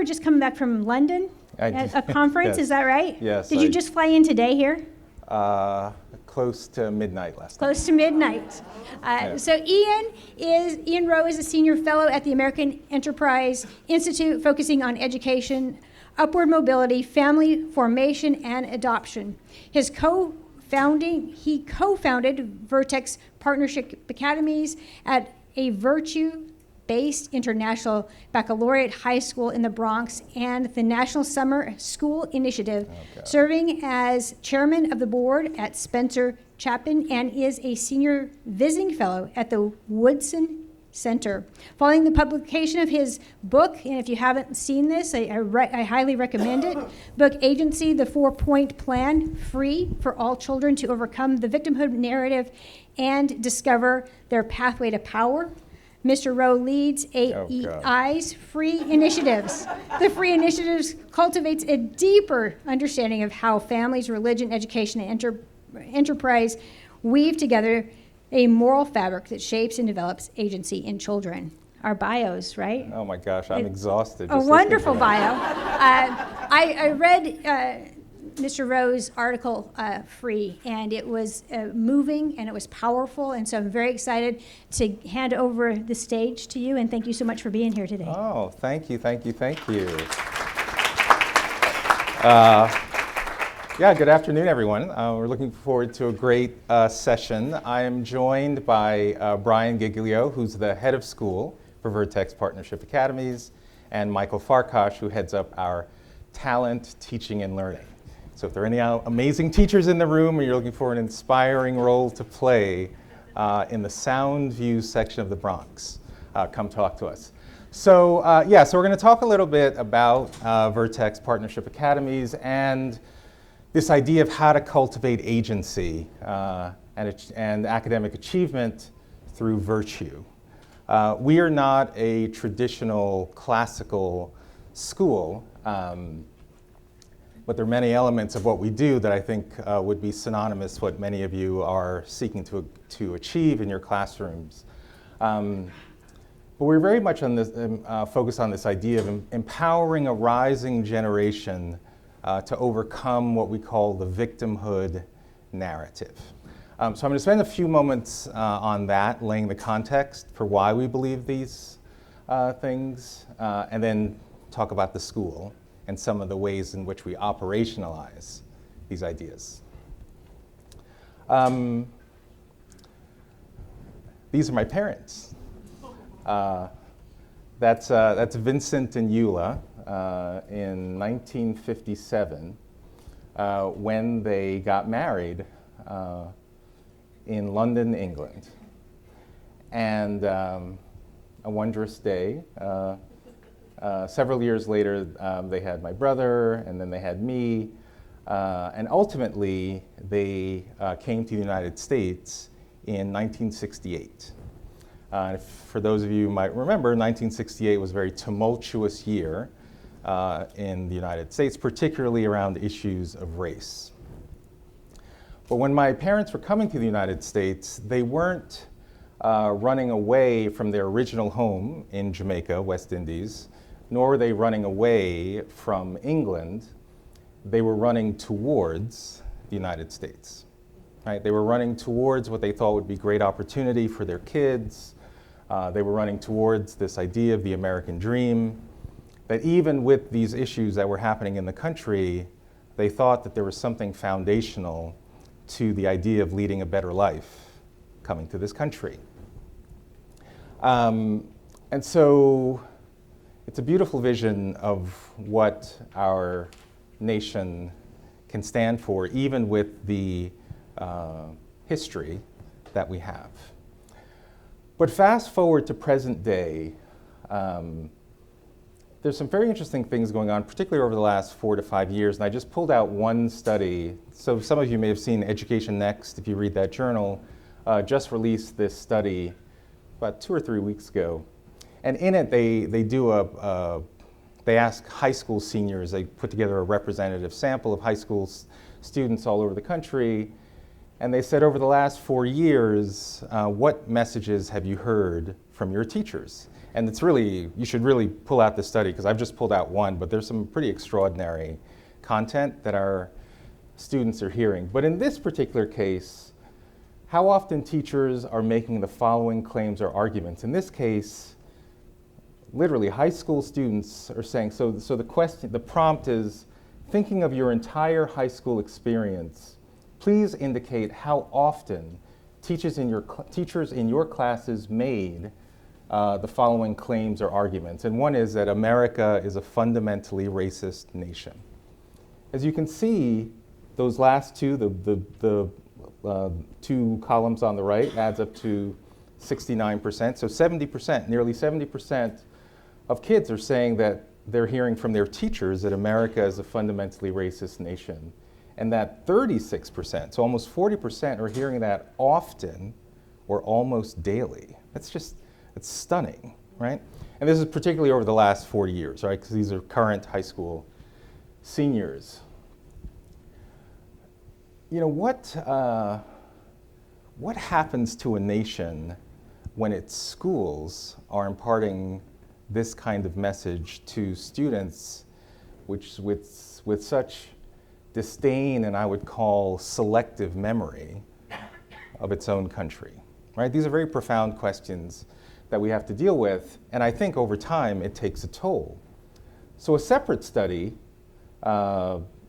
were just coming back from London at a conference, Yes. Is that right? Yes. Did you just fly in today here? Close to midnight last night. Close to midnight. So Ian Rowe is a senior fellow at the American Enterprise Institute, focusing on education, upward mobility, family formation, and adoption. He co-founded Vertex Partnership Academies at a virtue-based international baccalaureate high school in the Bronx and the National Summer School Initiative, serving as chairman of the board at Spencer Chapin, and is a senior visiting fellow at the Woodson Center. Following the publication of his book, and if you haven't seen this, I highly recommend it, book Agency, the 4-Point Plan, Free for All Children to Overcome the Victimhood Narrative and Discover Their Pathway to Power, Mr. Rowe leads AEI's free initiatives. The free initiatives cultivates a deeper understanding of how families, religion, education, and enterprise weave together a moral fabric that shapes and develops agency in children. Our bios, right? Oh my gosh, I'm exhausted. A wonderful bio. I read Mr. Rowe's article, Free, and it was moving and it was powerful, and so I'm very excited to hand over the stage to you, and thank you so much for being here today. Oh, thank you. Yeah, good afternoon, everyone. We're looking forward to a great session. I am joined by Brian Giglio, who's the head of school for Vertex Partnership Academies, and Michael Farkash, who heads up our talent, teaching, and learning. So if there are any amazing teachers in the room and you're looking for an inspiring role to play in the Sound View section of the Bronx, come talk to us. So so we're going to talk a little bit about Vertex Partnership Academies and this idea of how to cultivate agency and academic achievement through virtue. We are not a traditional classical school, but there are many elements of what we do that I think would be synonymous what many of you are seeking to achieve in your classrooms. But we're very much on this, focused on this idea of empowering a rising generation to overcome what we call the victimhood narrative. So I'm going to spend a few moments on that, laying the context for why we believe these things, and then talk about the school and some of the ways in which we operationalize these ideas. These are my parents. That's Vincent and Eula in 1957 when they got married in London, England. And a wondrous day. Several years later, they had my brother, and then they had me. And ultimately, they came to the United States in 1968. For those of you who might remember, 1968 was a very tumultuous year in the United States, particularly around issues of race. But when my parents were coming to the United States, they weren't running away from their original home in Jamaica, West Indies, nor were they running away from England. They were running towards the United States. Right? They were running towards what they thought would be great opportunity for their kids. They were running towards this idea of the American dream, that even with these issues that were happening in the country, they thought that there was something foundational to the idea of leading a better life coming to this country. And so it's a beautiful vision of what our nation can stand for, even with the history that we have. But fast forward to present day, there's some very interesting things going on, particularly over the last 4 to 5 years, and I just pulled out one study. So some of you may have seen Education Next, if you read that journal, just released this study about 2 or 3 weeks ago. And in it, they ask high school seniors, they put together a representative sample of high school students all over the country, and they said, over the last 4 years, what messages have you heard from your teachers? And it's really, you should really pull out this study, because I've just pulled out one, but there's some pretty extraordinary content that our students are hearing. But in this particular case, how often teachers are making the following claims or arguments? In this case, literally high school students are saying, so the prompt is, thinking of your entire high school experience, please indicate how often teachers in your classes made the following claims or arguments. And one is that America is a fundamentally racist nation. As you can see, those last two, the two columns on the right, adds up to 69%. So 70%, nearly 70% of kids are saying that they're hearing from their teachers that America is a fundamentally racist nation. And that 36%, so almost 40%, are hearing that often or almost daily. It's stunning, right? And this is particularly over the last 40 years, right? Because these are current high school seniors. You know, what happens to a nation when its schools are imparting this kind of message to students, which with such disdain and I would call selective memory of its own country, right? These are very profound questions that we have to deal with, and I think over time it takes a toll. So a separate study,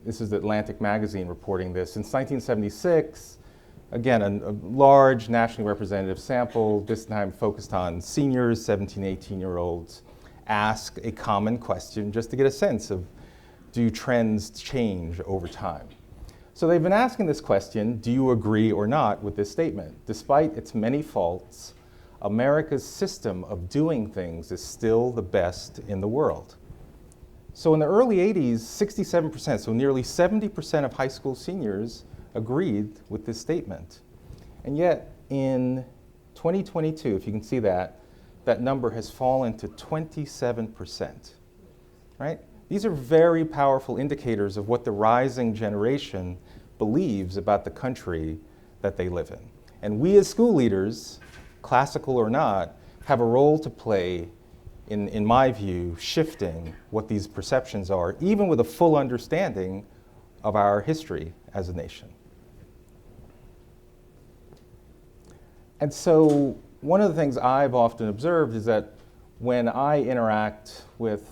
this is Atlantic Magazine reporting this, since 1976, again, a large nationally representative sample, this time focused on seniors, 17, 18-year-olds, ask a common question just to get a sense of, do trends change over time? So they've been asking this question, do you agree or not with this statement? Despite its many faults, America's system of doing things is still the best in the world. So in the early 80s, 67%, so nearly 70% of high school seniors agreed with this statement. And yet in 2022, if you can see that number has fallen to 27%, right? These are very powerful indicators of what the rising generation believes about the country that they live in. And we as school leaders, classical or not, have a role to play in my view, shifting what these perceptions are, even with a full understanding of our history as a nation. And so one of the things I've often observed is that when I interact with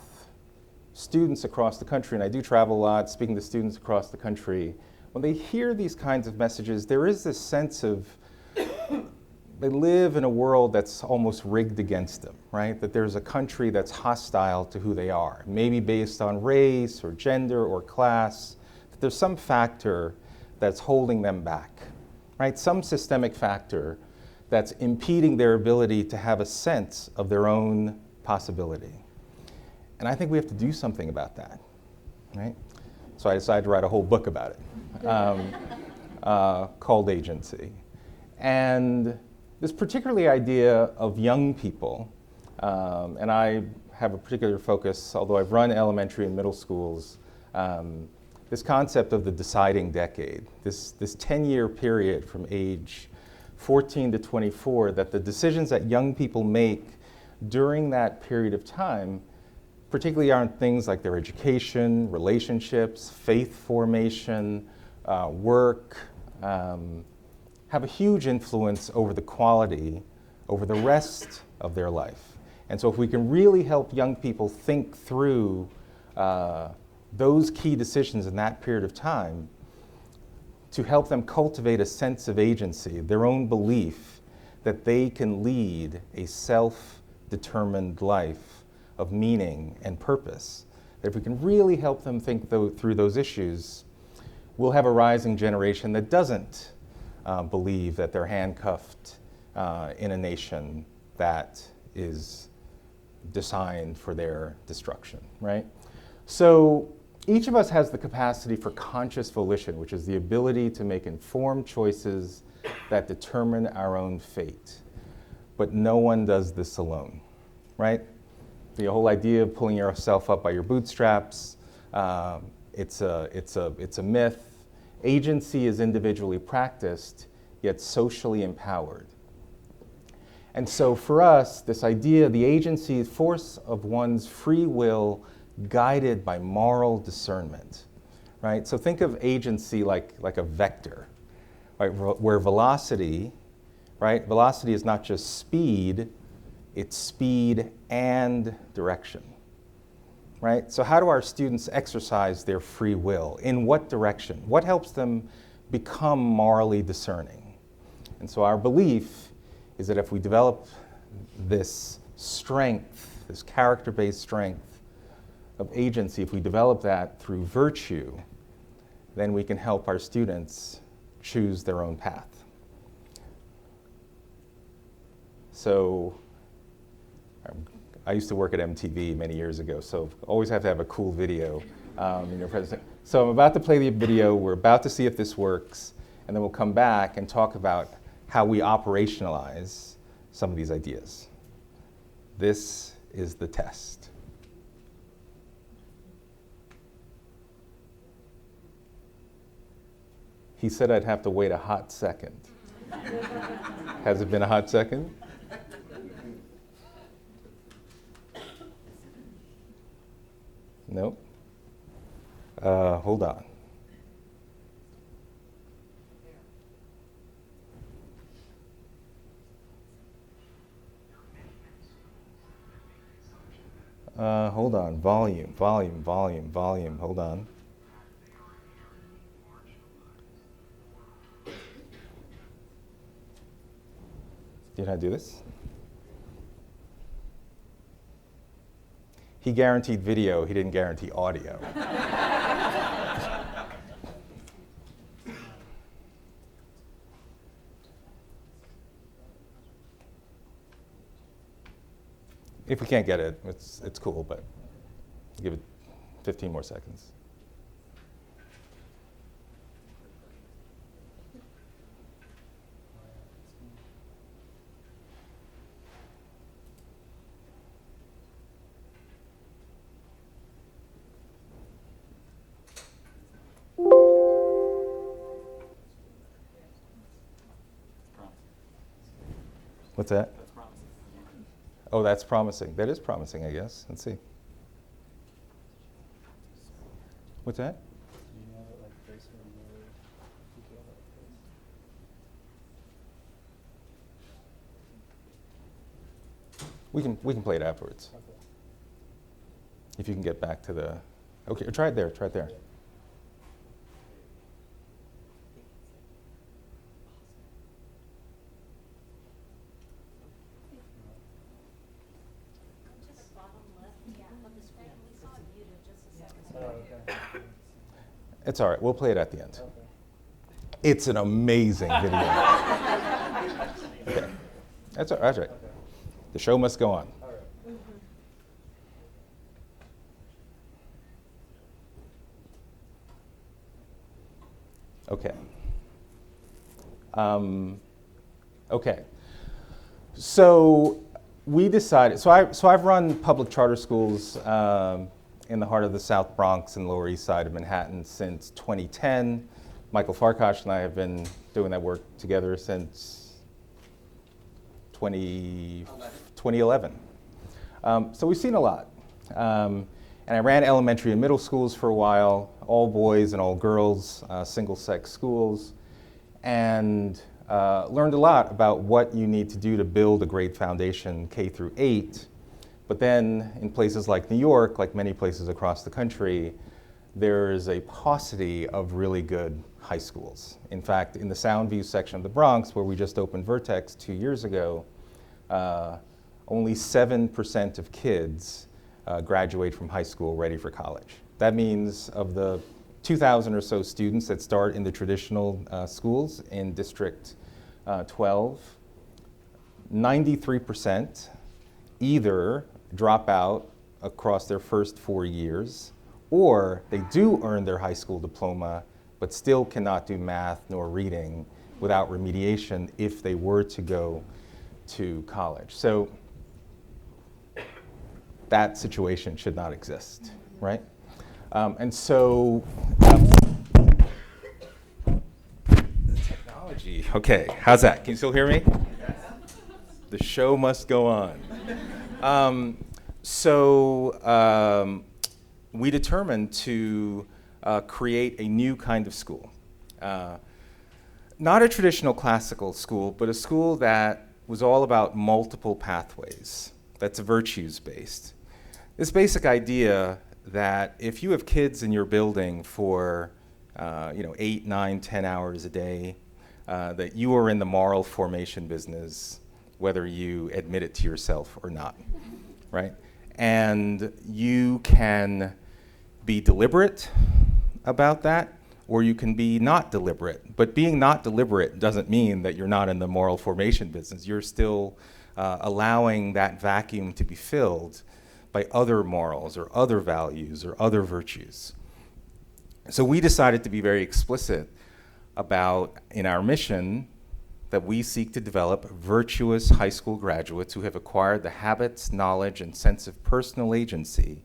students across the country, and I do travel a lot, speaking to students across the country, when they hear these kinds of messages, there is this sense of they live in a world that's almost rigged against them, right? That there's a country that's hostile to who they are, maybe based on race or gender or class, that there's some factor that's holding them back, right? Some systemic factor that's impeding their ability to have a sense of their own possibility. And I think we have to do something about that, right? So I decided to write a whole book about it, called Agency. And this particularly idea of young people, and I have a particular focus, although I've run elementary and middle schools, this concept of the deciding decade, this 10-year period from age 14 to 24, that the decisions that young people make during that period of time particularly aren't things like their education, relationships, faith formation, work, have a huge influence over the quality, over the rest of their life. And so if we can really help young people think through those key decisions in that period of time, to help them cultivate a sense of agency, their own belief that they can lead a self-determined life of meaning and purpose. That if we can really help them think through those issues, we'll have a rising generation that doesn't believe that they're handcuffed in a nation that is designed for their destruction, right? So each of us has the capacity for conscious volition, which is the ability to make informed choices that determine our own fate. But no one does this alone, right? The whole idea of pulling yourself up by your bootstraps, it's a myth. Agency is individually practiced, yet socially empowered. And so for us, this idea, the agency, force of one's free will guided by moral discernment, right? So think of agency like a vector, right? Where velocity, right? Velocity is not just speed, it's speed and direction, right? So how do our students exercise their free will? In what direction? What helps them become morally discerning? And so our belief is that if we develop this strength, this character-based strength of agency, if we develop that through virtue, then we can help our students choose their own path. So I used to work at MTV many years ago, so always have to have a cool video in your presentation. So I'm about to play the video, we're about to see if this works, and then we'll come back and talk about how we operationalize some of these ideas. This is the test. He said I'd have to wait a hot second. Has it been a hot second? Nope. Hold on. Hold on. Volume. Hold on. Did I do this? He guaranteed video, he didn't guarantee audio. If we can't get it, it's cool, but give it 15 more seconds. What's that? That's promising. Oh, that's promising. That is promising, I guess. Let's see. What's that? Do you know that like tracer mode? We can play it afterwards. Okay. If you can get back to the. Okay, try it there. Try it there. Oh, okay. It's all right. We'll play it at the end. Okay. It's an amazing video. Okay. That's all right. That's right. Okay. The show must go on. All right. Okay. Okay. So we decided. So I've run public charter schools in the heart of the South Bronx and Lower East Side of Manhattan since 2010. Michael Farkash and I have been doing that work together since 2011. So we've seen a lot. And I ran elementary and middle schools for a while, all boys and all girls, single-sex schools, and learned a lot about what you need to do to build a great foundation K through 8. But then in places like New York, like many places across the country, there is a paucity of really good high schools. In fact, in the Soundview section of the Bronx, where we just opened Vertex 2 years ago, only 7% of kids graduate from high school ready for college. That means of the 2,000 or so students that start in the traditional schools in District 12, 93% either drop out across their first 4 years, or they do earn their high school diploma, but still cannot do math nor reading without remediation if they were to go to college. So that situation should not exist, right? And so technology, okay, how's that? Can you still hear me? The show must go on. We determined to create a new kind of school. Not a traditional classical school, but a school that was all about multiple pathways, that's virtues-based. This basic idea that if you have kids in your building for 8, 9, 10 hours a day, that you are in the moral formation business, whether you admit it to yourself or not, right? And you can be deliberate about that, or you can be not deliberate. But being not deliberate doesn't mean that you're not in the moral formation business. You're still allowing that vacuum to be filled by other morals or other values or other virtues. So we decided to be very explicit about, in our mission, that we seek to develop virtuous high school graduates who have acquired the habits, knowledge, and sense of personal agency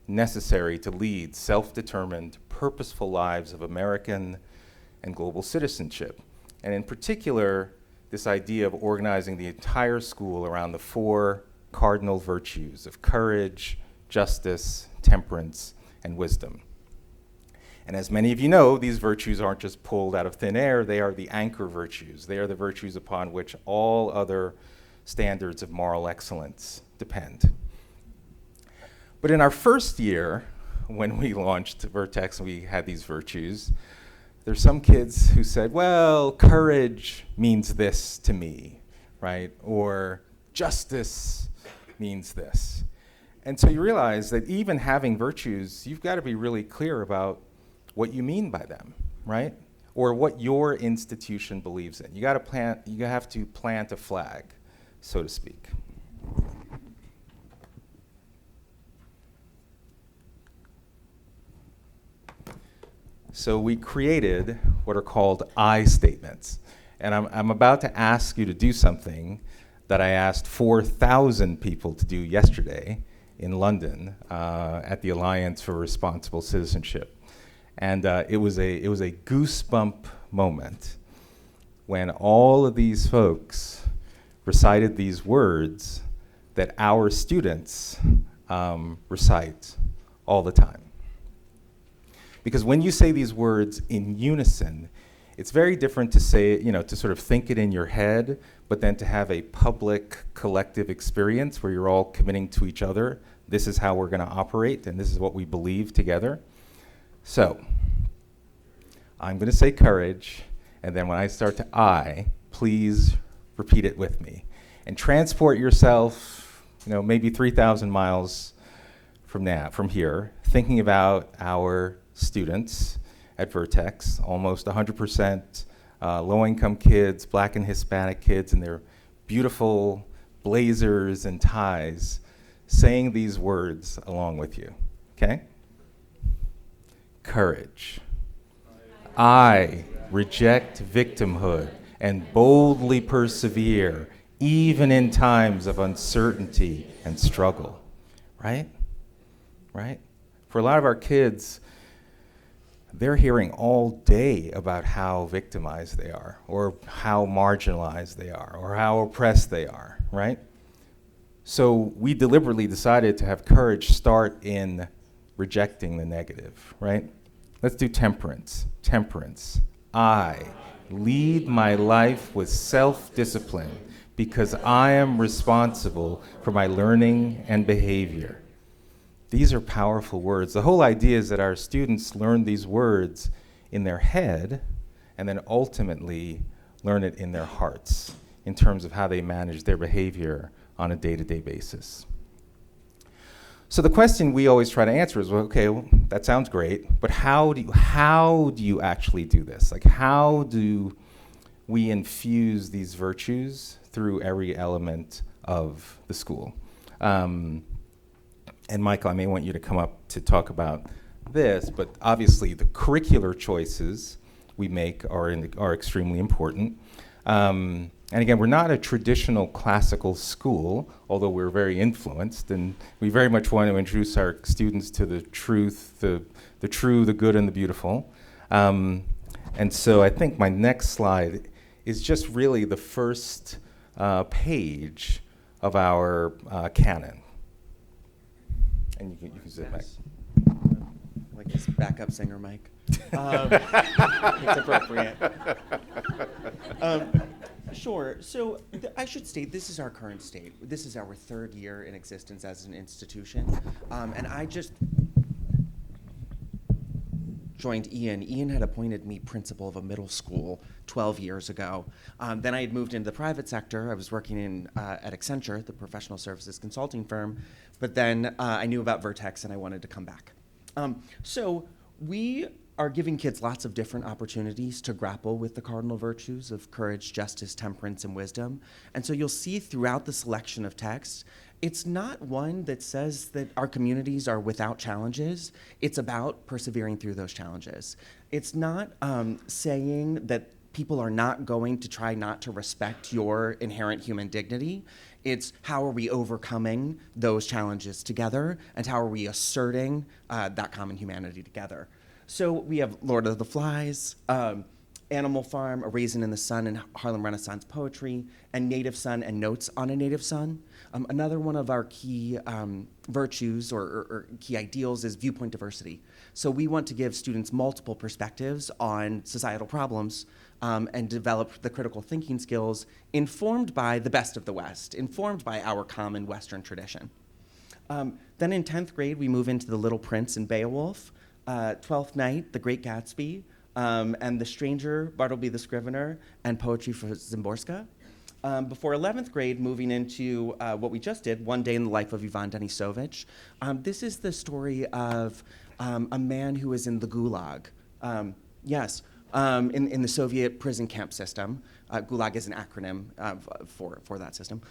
necessary to lead self-determined, purposeful lives of American and global citizenship. And in particular, this idea of organizing the entire school around the 4 cardinal virtues of courage, justice, temperance, and wisdom. And as many of you know, these virtues aren't just pulled out of thin air, they are the anchor virtues. They are the virtues upon which all other standards of moral excellence depend. But in our first year, when we launched Vertex and we had these virtues, there's some kids who said, well, courage means this to me, right? Or justice means this. And so you realize that even having virtues, you've got to be really clear about what you mean by them, right? Or what your institution believes in. You have to plant a flag, so to speak. So we created what are called I statements. And I'm about to ask you to do something that I asked 4,000 people to do yesterday in London at the Alliance for Responsible Citizenship. And it was a goosebump moment when all of these folks recited these words that our students recite all the time. Because when you say these words in unison, it's very different to say, to sort of think it in your head, but then to have a public collective experience where you're all committing to each other. This is how we're going to operate, and this is what we believe together. So, I'm going to say courage, and then when I start to please repeat it with me. And transport yourself, maybe 3,000 miles from here, thinking about our students at Vertex, almost 100% low-income kids, Black and Hispanic kids in their beautiful blazers and ties, saying these words along with you, okay? Courage. I reject victimhood and boldly persevere, even in times of uncertainty and struggle, right? Right? For a lot of our kids, they're hearing all day about how victimized they are, or how marginalized they are, or how oppressed they are, right? So we deliberately decided to have courage start in rejecting the negative, right? Let's do temperance. Temperance. I lead my life with self-discipline because I am responsible for my learning and behavior. These are powerful words. The whole idea is that our students learn these words in their head and then ultimately learn it in their hearts in terms of how they manage their behavior on a day-to-day basis. So the question we always try to answer is, well, okay, well, that sounds great, but how do you actually do this? Like, how do we infuse these virtues through every element of the school? And Michael, I may want you to come up to talk about this, but obviously the curricular choices we make are extremely important. And again, we're not a traditional classical school, although we're very influenced, and we very much want to introduce our students to the truth, the true, the good, and the beautiful. And so I think my next slide is just really the first page of our canon. And you can sit back. Like his backup singer mic. It's appropriate. Sure. So I should state this is our current state. This is our third year in existence as an institution. And I just joined Ian. Ian had appointed me principal of a middle school 12 years ago. Then I had moved into the private sector. I was working at Accenture, the professional services consulting firm. But then I knew about Vertex and I wanted to come back. So we are giving kids lots of different opportunities to grapple with the cardinal virtues of courage, justice, temperance, and wisdom. And so you'll see throughout the selection of texts, it's not one that says that our communities are without challenges. It's about persevering through those challenges. It's not saying that people are not going to try not to respect your inherent human dignity. It's how are we overcoming those challenges together, and how are we asserting that common humanity together. So we have Lord of the Flies, Animal Farm, A Raisin in the Sun, and Harlem Renaissance Poetry, and Native Son and Notes on a Native Son. Another one of our key virtues or key ideals is viewpoint diversity. So we want to give students multiple perspectives on societal problems and develop the critical thinking skills informed by the best of the West, informed by our common Western tradition. Then in 10th grade, we move into The Little Prince and Beowulf, Twelfth Night, The Great Gatsby, and The Stranger, Bartleby the Scrivener, and Poetry for Szymborska. Before 11th grade, moving into what we just did, One Day in the Life of Ivan Denisovich. This is the story of a man who is in the Gulag. In the Soviet prison camp system. Gulag is an acronym for that system.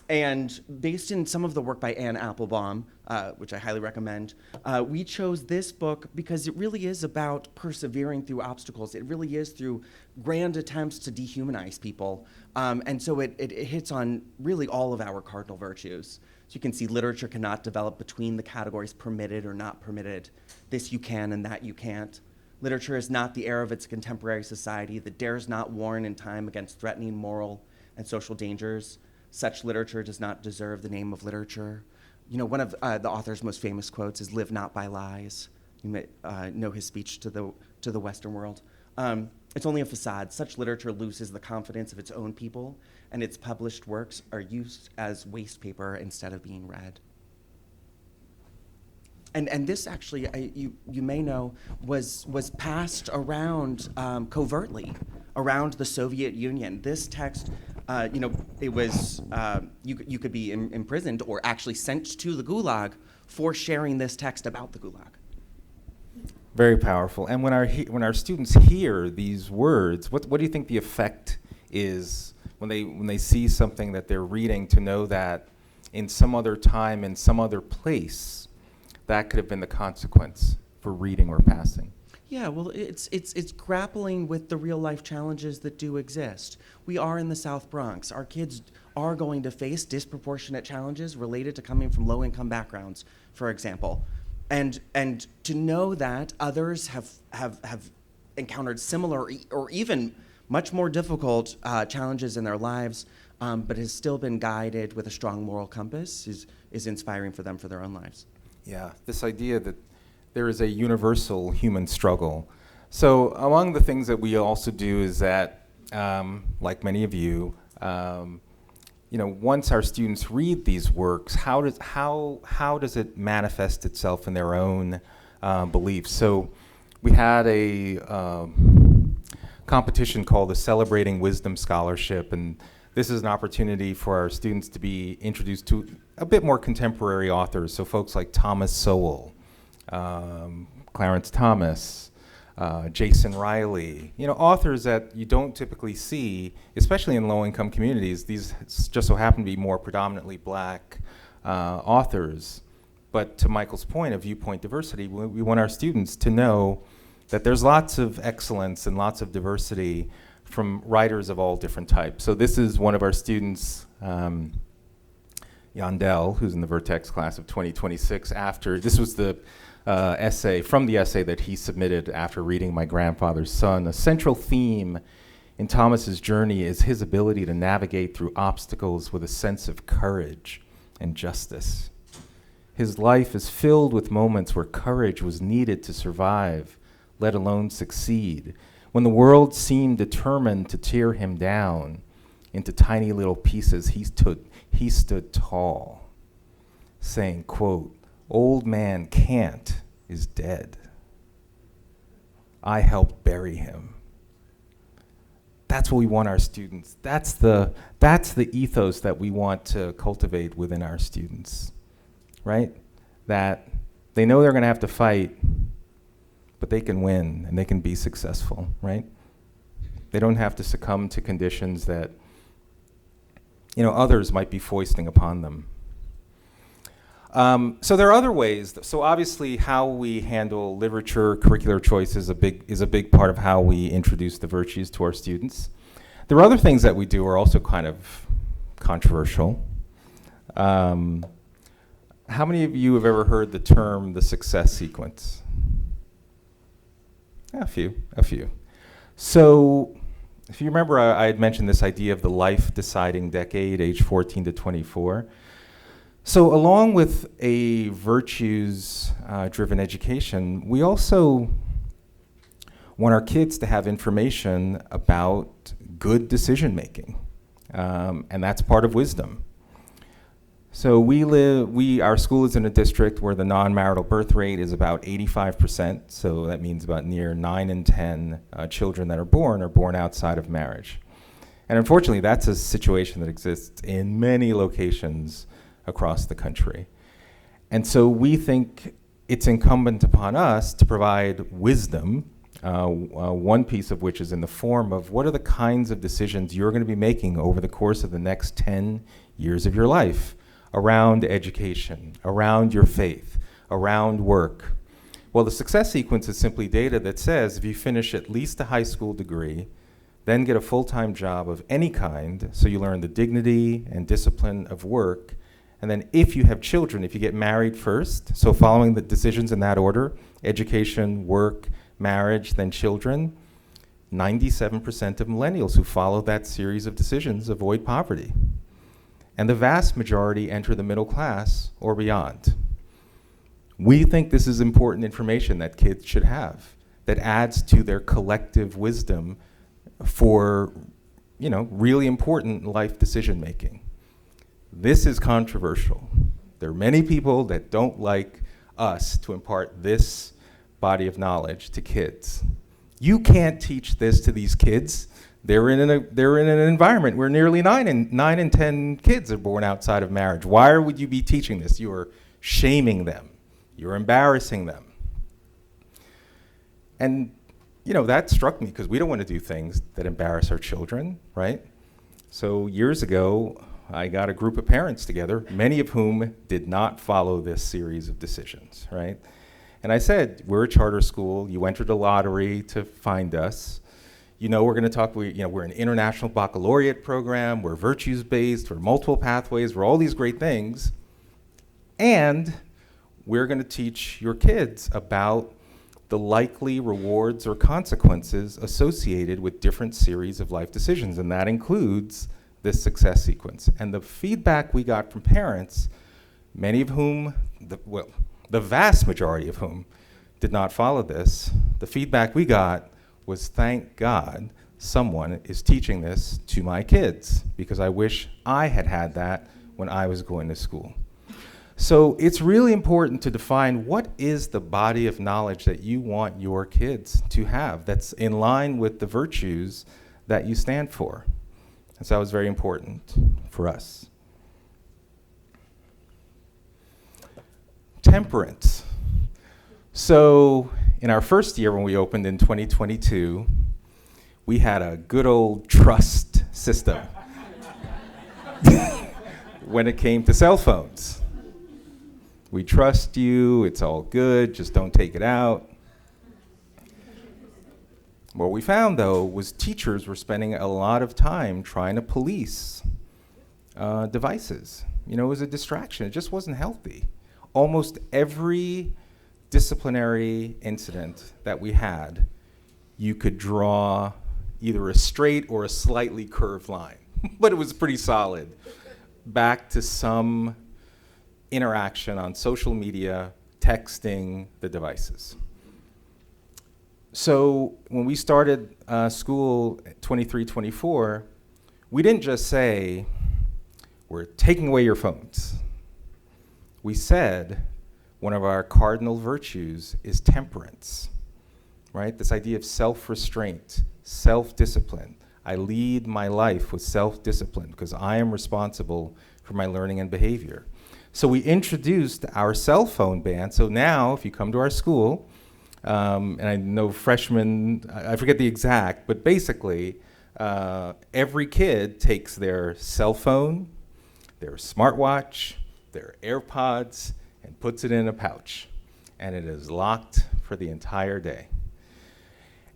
And based in some of the work by Anne Applebaum, which I highly recommend, we chose this book because it really is about persevering through obstacles. It really is through grand attempts to dehumanize people. And so it hits on really all of our cardinal virtues. So you can see literature cannot develop between the categories permitted or not permitted. This you can and that you can't. Literature is not the heir of its contemporary society that dares not warn in time against threatening moral and social dangers. Such literature does not deserve the name of literature. You know, one of the author's most famous quotes is "Live not by lies." You may know his speech to the Western world. It's only a facade. Such literature loses the confidence of its own people, and its published works are used as waste paper instead of being read. And this actually, you may know, was passed around covertly around the Soviet Union. This text, it was you could be imprisoned or actually sent to the Gulag for sharing this text about the Gulag. Very powerful. And when our students hear these words, what do you think the effect is when they see something that they're reading, to know that in some other time, in some other place, that could have been the consequence for reading or passing? Yeah, well, it's grappling with the real life challenges that do exist. We are in the South Bronx. Our kids are going to face disproportionate challenges related to coming from low income backgrounds, for example. And to know that others have encountered similar or even much more difficult challenges in their lives, but has still been guided with a strong moral compass is inspiring for them for their own lives. Yeah, this idea that there is a universal human struggle. So among the things that we also do is that, like many of you, once our students read these works, how does it manifest itself in their own beliefs? So we had a competition called the Celebrating Wisdom Scholarship, and this is an opportunity for our students to be introduced to a bit more contemporary authors, so folks like Thomas Sowell, Clarence Thomas, Jason Riley, authors that you don't typically see, especially in low-income communities. These just so happen to be more predominantly Black authors. But to Michael's point of viewpoint diversity, we want our students to know that there's lots of excellence and lots of diversity from writers of all different types. So this is one of our students, Yandel, who's in the Vertex class of 2026. This was the essay that he submitted after reading My Grandfather's Son. A central theme in Thomas's journey is his ability to navigate through obstacles with a sense of courage and justice. His life is filled with moments where courage was needed to survive, let alone succeed. When the world seemed determined to tear him down into tiny little pieces, he stood tall, saying, quote, "Old man Kant is dead. I helped bury him." That's what we want our students. That's the ethos that we want to cultivate within our students, right? That they know they're going to have to fight, but they can win and they can be successful, right? They don't have to succumb to conditions that, others might be foisting upon them. So there are other ways. So obviously, how we handle literature, curricular choice is a big part of how we introduce the virtues to our students. There are other things that we do are also kind of controversial. How many of you have ever heard the term the success sequence? A few. So if you remember, I had mentioned this idea of the life-deciding decade, age 14 to 24. So along with a virtues-driven education, we also want our kids to have information about good decision-making, and that's part of wisdom. So our school is in a district where the non-marital birth rate is about 85%, so that means about near 9 in 10 children that are born outside of marriage. And unfortunately, that's a situation that exists in many locations across the country. And so we think it's incumbent upon us to provide wisdom, one piece of which is in the form of what are the kinds of decisions you're going to be making over the course of the next 10 years of your life around education, around your faith, around work. Well, the success sequence is simply data that says if you finish at least a high school degree, then get a full-time job of any kind, so you learn the dignity and discipline of work. And then if you have children, if you get married first, so following the decisions in that order, education, work, marriage, then children, 97% of millennials who follow that series of decisions avoid poverty. And the vast majority enter the middle class or beyond. We think this is important information that kids should have that adds to their collective wisdom for, really important life decision making. This is controversial. There are many people that don't like us to impart this body of knowledge to kids. You can't teach this to these kids. They're in an environment where nearly 9 in 10 kids are born outside of marriage. Why would you be teaching this? You are shaming them. You're embarrassing them. And, that struck me because we don't want to do things that embarrass our children, right? So years ago, I got a group of parents together, many of whom did not follow this series of decisions, right? And I said, we're a charter school. You entered a lottery to find us. We're going to talk, we're an international baccalaureate program. We're virtues-based. We're multiple pathways. We're all these great things. And we're going to teach your kids about the likely rewards or consequences associated with different series of life decisions. And that includes this success sequence. And the feedback we got from parents, many of whom, the vast majority of whom did not follow this, the feedback we got was, thank God someone is teaching this to my kids, because I wish I had had that when I was going to school. So it's really important to define what is the body of knowledge that you want your kids to have that's in line with the virtues that you stand for. And so that was very important for us. Temperance. So in our first year when we opened in 2022, we had a good old trust system when it came to cell phones. We trust you, it's all good, just don't take it out. What we found, though, was teachers were spending a lot of time trying to police devices. It was a distraction. It just wasn't healthy. Almost every disciplinary incident that we had, you could draw either a straight or a slightly curved line, but it was pretty solid, back to some interaction on social media, texting, the devices. So when we started school 23, 24, we didn't just say, we're taking away your phones. We said one of our cardinal virtues is temperance, right? This idea of self-restraint, self-discipline. I lead my life with self-discipline because I am responsible for my learning and behavior. So we introduced our cell phone ban. So now if you come to our school, and I know freshmen, I forget the exact, but basically every kid takes their cell phone, their smartwatch, their AirPods, and puts it in a pouch. And it is locked for the entire day.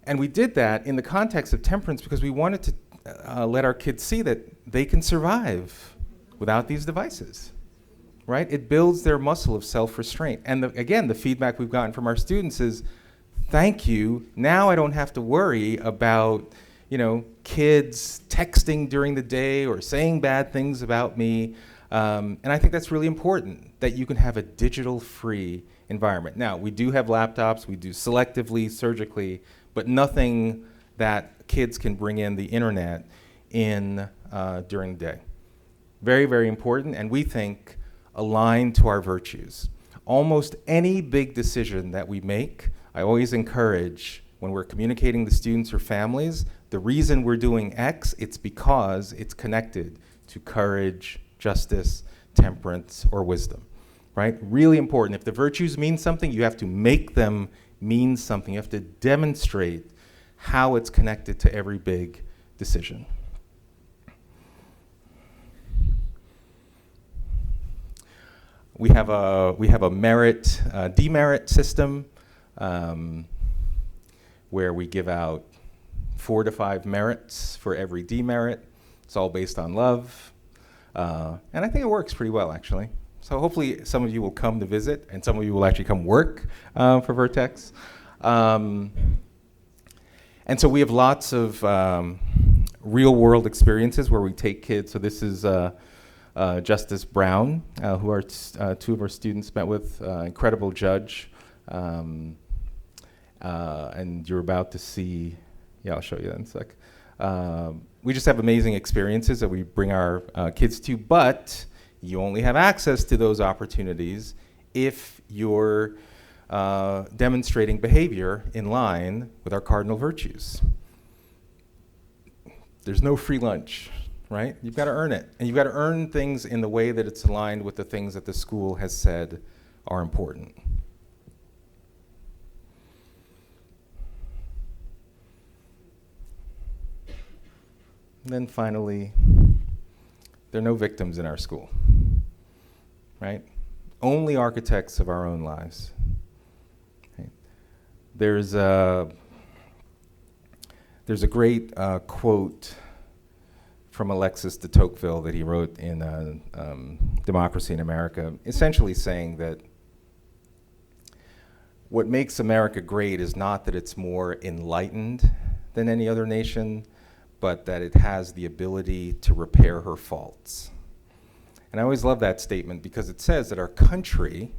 And we did that in the context of temperance because we wanted to let our kids see that they can survive without these devices, right? It builds their muscle of self-restraint. And again, the feedback we've gotten from our students is, thank you, now I don't have to worry about, kids texting during the day or saying bad things about me. And I think that's really important, that you can have a digital-free environment. Now, we do have laptops, we do selectively, surgically, but nothing that kids can bring in the internet in during the day. Very, very important, and we think aligned to our virtues. Almost any big decision that we make, I always encourage when we're communicating to students or families, the reason we're doing X, it's because it's connected to courage, justice, temperance, or wisdom, right? Really important. If the virtues mean something, you have to make them mean something. You have to demonstrate how it's connected to every big decision. We have a merit, demerit system where we give out 4 to 5 merits for every demerit. It's all based on love. And I think it works pretty well, actually. So hopefully some of you will come to visit, and some of you will actually come work for Vertex. And so we have lots of real-world experiences where we take kids. So this is Justice Brown, who our 2 of our students met with, incredible judge. And you're about to see, I'll show you that in a sec. We just have amazing experiences that we bring our kids to, but you only have access to those opportunities if you're demonstrating behavior in line with our cardinal virtues. There's no free lunch, right? You've got to earn it. And you've got to earn things in the way that it's aligned with the things that the school has said are important. And then finally, there are no victims in our school, right? Only architects of our own lives. Right? There's a great quote from Alexis de Tocqueville that he wrote in Democracy in America, essentially saying that what makes America great is not that it's more enlightened than any other nation, but that it has the ability to repair her faults. And I always love that statement because it says that our country,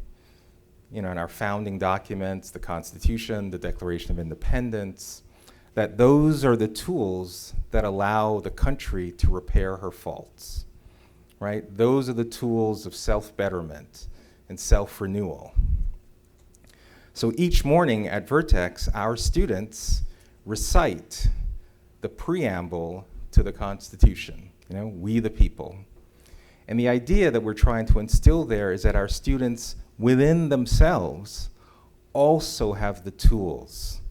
in our founding documents, the Constitution, the Declaration of Independence, that those are the tools that allow the country to repair her faults, right? Those are the tools of self-betterment and self-renewal. So each morning at Vertex, our students recite the preamble to the Constitution, we the people. And the idea that we're trying to instill there is that our students within themselves also have the tools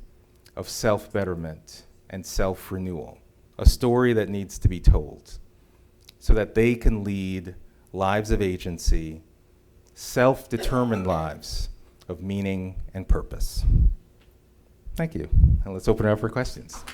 of self-betterment and self-renewal, a story that needs to be told so that they can lead lives of agency, self-determined lives of meaning and purpose. Thank you. And let's open it up for questions.